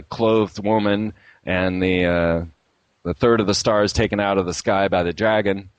clothed woman and the third of the stars taken out of the sky by the dragon.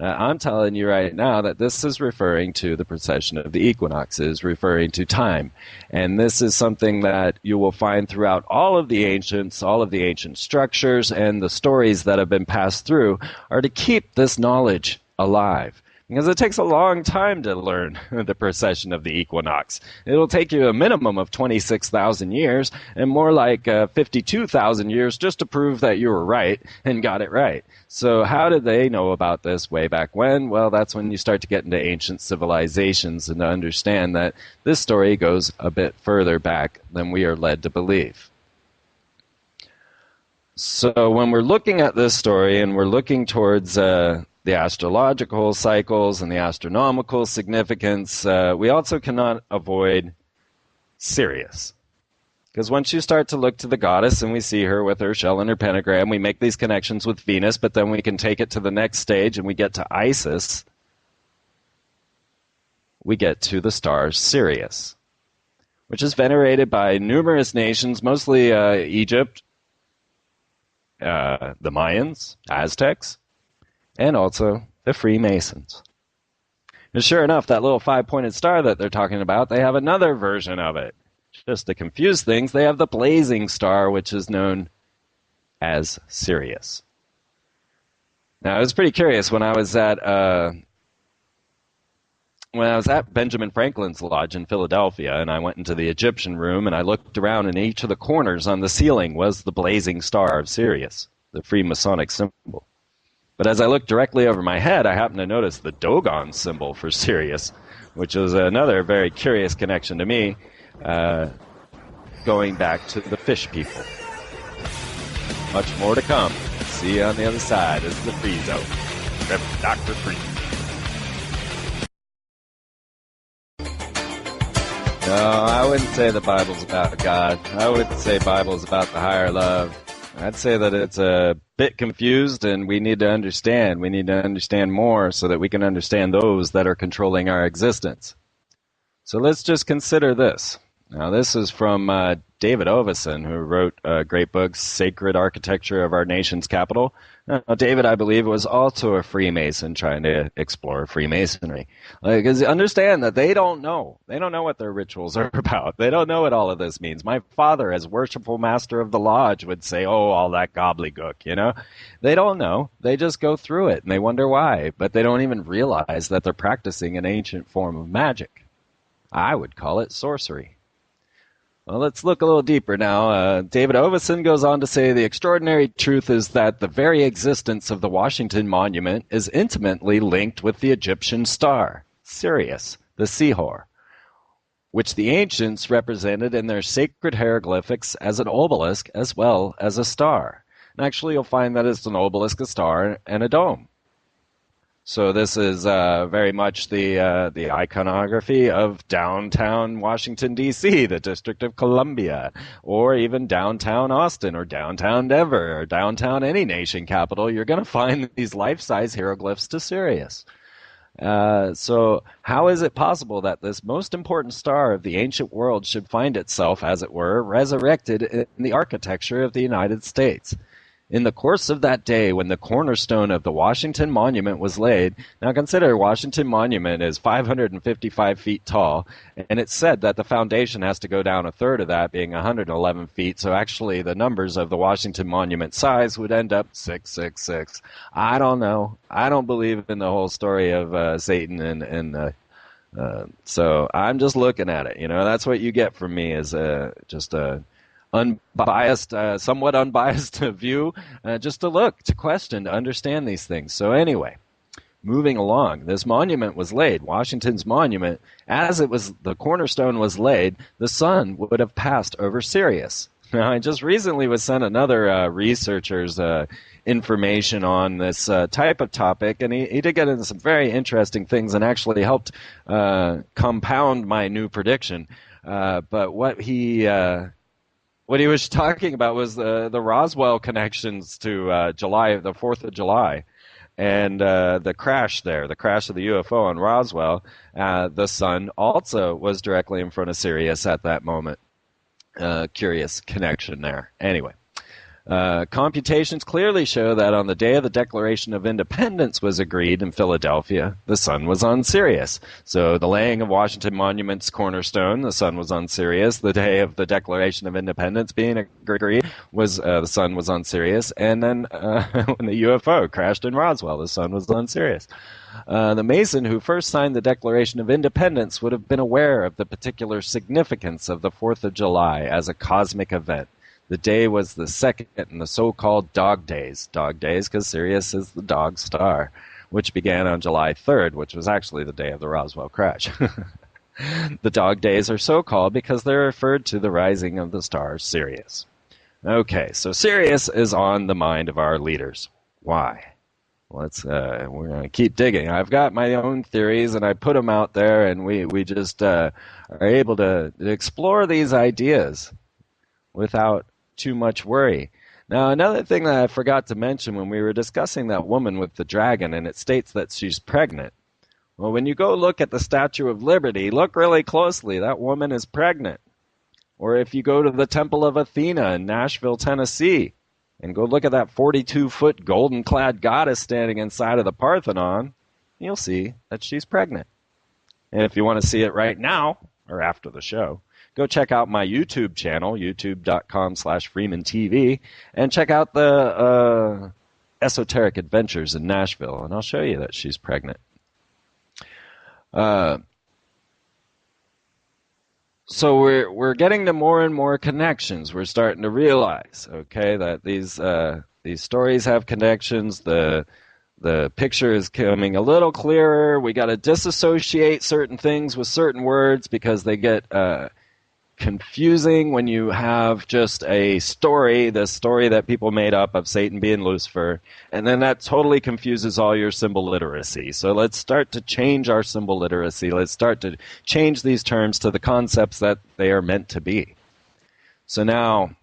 I'm telling you right now that this is referring to the precession of the equinoxes, referring to time. And this is something that you will find throughout all of the ancient structures, and the stories that have been passed through are to keep this knowledge alive. Because it takes a long time to learn the precession of the equinox. It'll take you a minimum of 26,000 years, and more like 52,000 years just to prove that you were right and got it right. So how did they know about this way back when? Well, that's when you start to get into ancient civilizations and to understand that this story goes a bit further back than we are led to believe. So when we're looking at this story and we're looking towards the astrological cycles and the astronomical significance, we also cannot avoid Sirius. Because once you start to look to the goddess and we see her with her shell and her pentagram, we make these connections with Venus, but then we can take it to the next stage and we get to Isis. We get to the star Sirius, which is venerated by numerous nations, mostly Egypt, the Mayans, Aztecs, and also the Freemasons. And sure enough, that little five-pointed star that they're talking about, they have another version of it. Just to confuse things, they have the blazing star, which is known as Sirius. Now, I was pretty curious when I was at Benjamin Franklin's lodge in Philadelphia, and I went into the Egyptian room, and I looked around, and each of the corners on the ceiling was the blazing star of Sirius, the Freemasonic symbol. But as I looked directly over my head, I happened to notice the Dogon symbol for Sirius, which was another very curious connection to me, going back to the fish people. Much more to come. See you on the other side. This is the Freezone. Reverend Dr. Freeman. No, I wouldn't say the Bible's about God. I wouldn't say Bible's about the higher love. I'd say that it's a bit confused, and we need to understand. We need to understand more so that we can understand those that are controlling our existence. So let's just consider this. Now, this is from David Oveson, who wrote a great book, Sacred Architecture of Our Nation's Capital. Now, David, I believe, was also a Freemason trying to explore Freemasonry. Because understand that they don't know. They don't know what their rituals are about. They don't know what all of this means. My father, as worshipful master of the lodge, would say, oh, all that gobbledygook, you know? They don't know. They just go through it, and they wonder why. But they don't even realize that they're practicing an ancient form of magic. I would call it sorcery. Well, let's look a little deeper now. David Oveson goes on to say the extraordinary truth is that the very existence of the Washington Monument is intimately linked with the Egyptian star, Sirius, the Sihor, which the ancients represented in their sacred hieroglyphics as an obelisk as well as a star. And actually, you'll find that it's an obelisk, a star, and a dome. So this is very much the iconography of downtown Washington, D.C., the District of Columbia, or even downtown Austin, or downtown Denver, or downtown any nation capital. You're going to find these life-size hieroglyphs to Sirius. So how is it possible that this most important star of the ancient world should find itself, as it were, resurrected in the architecture of the United States? In the course of that day, when the cornerstone of the Washington Monument was laid, now consider Washington Monument is 555 feet tall, and it's said that the foundation has to go down a third of that, being 111 feet, so actually the numbers of the Washington Monument size would end up 666. I don't know. I don't believe in the whole story of Satan, and so I'm just looking at it. You know, that's what you get from me is just a unbiased, somewhat unbiased view, just to look, to question, to understand these things. So anyway, moving along, this monument was laid, Washington's monument, as it was, the cornerstone was laid, the sun would have passed over Sirius. Now, I just recently was sent another researcher's information on this type of topic, and he did get into some very interesting things and actually helped compound my new prediction. But what he was talking about was the Roswell connections to July, the 4th of July, and the crash there, the crash of the UFO on Roswell. The sun also was directly in front of Sirius at that moment. Curious connection there. Anyway. Computations clearly show that on the day of the Declaration of Independence was agreed in Philadelphia, the sun was on Sirius. So the laying of Washington Monument's cornerstone, the sun was on Sirius. The day of the Declaration of Independence being agreed was the sun was on Sirius. And then when the UFO crashed in Roswell, the sun was on Sirius. The Mason who first signed the Declaration of Independence would have been aware of the particular significance of the 4th of July as a cosmic event. The day was the second in the so-called dog days. Dog days because Sirius is the dog star, which began on July 3rd, which was actually the day of the Roswell crash. The dog days are so called because they're referred to the rising of the star Sirius. Okay, so Sirius is on the mind of our leaders. Why? We're going to keep digging. I've got my own theories, and I put them out there, and we just are able to explore these ideas without too much worry. Now, another thing that I forgot to mention when we were discussing that woman with the dragon, and it states that she's pregnant. Well, when you go look at the Statue of Liberty, look really closely. That woman is pregnant. Or if you go to the Temple of Athena in Nashville, Tennessee, and go look at that 42-foot golden-clad goddess standing inside of the Parthenon, you'll see that she's pregnant. And if you want to see it right now, or after the show, go check out my YouTube channel, youtube.com/FreemanTV, and check out the Esoteric Adventures in Nashville, and I'll show you that she's pregnant. So we're getting to more and more connections. We're starting to realize, okay, that these stories have connections. The picture is coming a little clearer. We got to disassociate certain things with certain words because they get confusing when you have just a story, the story that people made up of Satan being Lucifer, and then that totally confuses all your symbol literacy. So let's start to change our symbol literacy. Let's start to change these terms to the concepts that they are meant to be. So now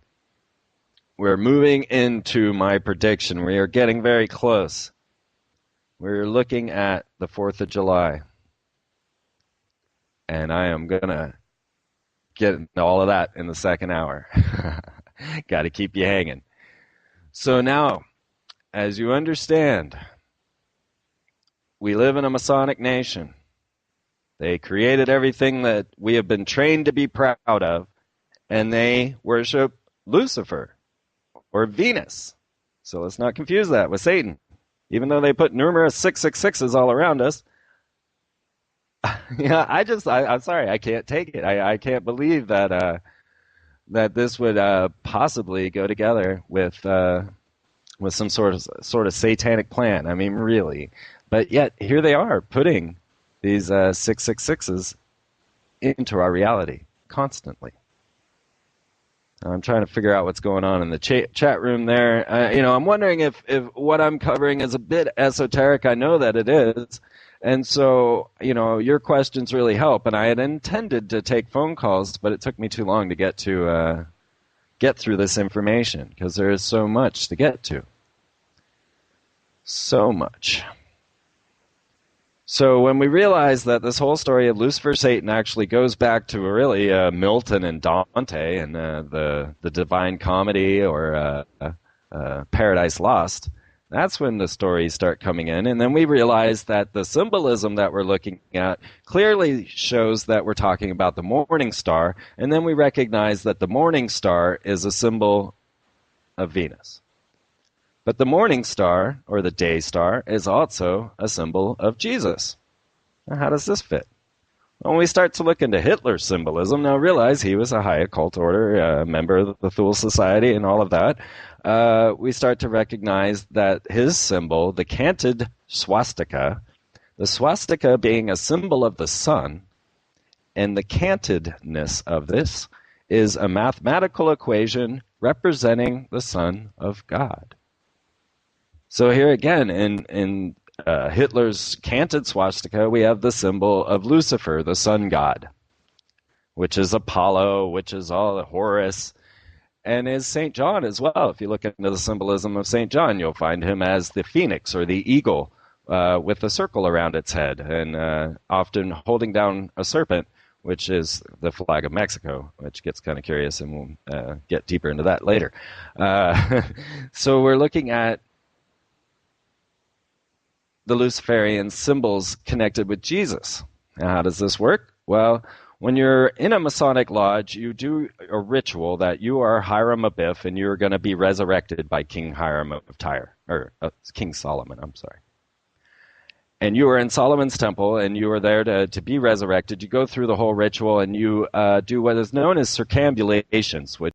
we're moving into my prediction. We are getting very close. We're looking at the 4th of July. And I am going to get into all of that in the second hour. Got to keep you hanging. So now, as you understand, we live in a Masonic nation. They created everything that we have been trained to be proud of, and they worship Lucifer or Venus. So let's not confuse that with Satan. Even though they put numerous 666s all around us, yeah, I'm sorry, I can't take it. I can't believe that that this would possibly go together with some sort of satanic plan. I mean, really. But yet here they are putting these 666s into our reality constantly. I'm trying to figure out what's going on in the chat room there. I'm wondering if what I'm covering is a bit esoteric. I know that it is. And so, your questions really help. And I had intended to take phone calls, but it took me too long to get through this information because there is so much to get to. So much. So when we realize that this whole story of Lucifer, Satan actually goes back to really Milton and Dante and the Divine Comedy or Paradise Lost, that's when the stories start coming in. And then we realize that the symbolism that we're looking at clearly shows that we're talking about the morning star. And then we recognize that the morning star is a symbol of Venus. But the morning star, or the day star, is also a symbol of Jesus. Now, how does this fit? When we start to look into Hitler's symbolism, now realize he was a high occult order, member of the Thule Society and all of that, we start to recognize that his symbol, the canted swastika, the swastika being a symbol of the sun, and the cantedness of this is a mathematical equation representing the Son of God. So here again, in Hitler's canted swastika, we have the symbol of Lucifer, the sun god, which is Apollo, which is all the Horus, and is St. John as well. If you look into the symbolism of St. John, you'll find him as the phoenix or the eagle with a circle around its head, and often holding down a serpent which is the flag of Mexico, which gets kind of curious, and we'll get deeper into that later. So we're looking at the Luciferian symbols connected with Jesus. Now, how does this work? Well, when you're in a Masonic lodge, you do a ritual that you are Hiram Abiff, and you're going to be resurrected by King Hiram of Tyre, or King Solomon, I'm sorry. And you are in Solomon's temple, and you are there to be resurrected. You go through the whole ritual, and you do what is known as circambulations, which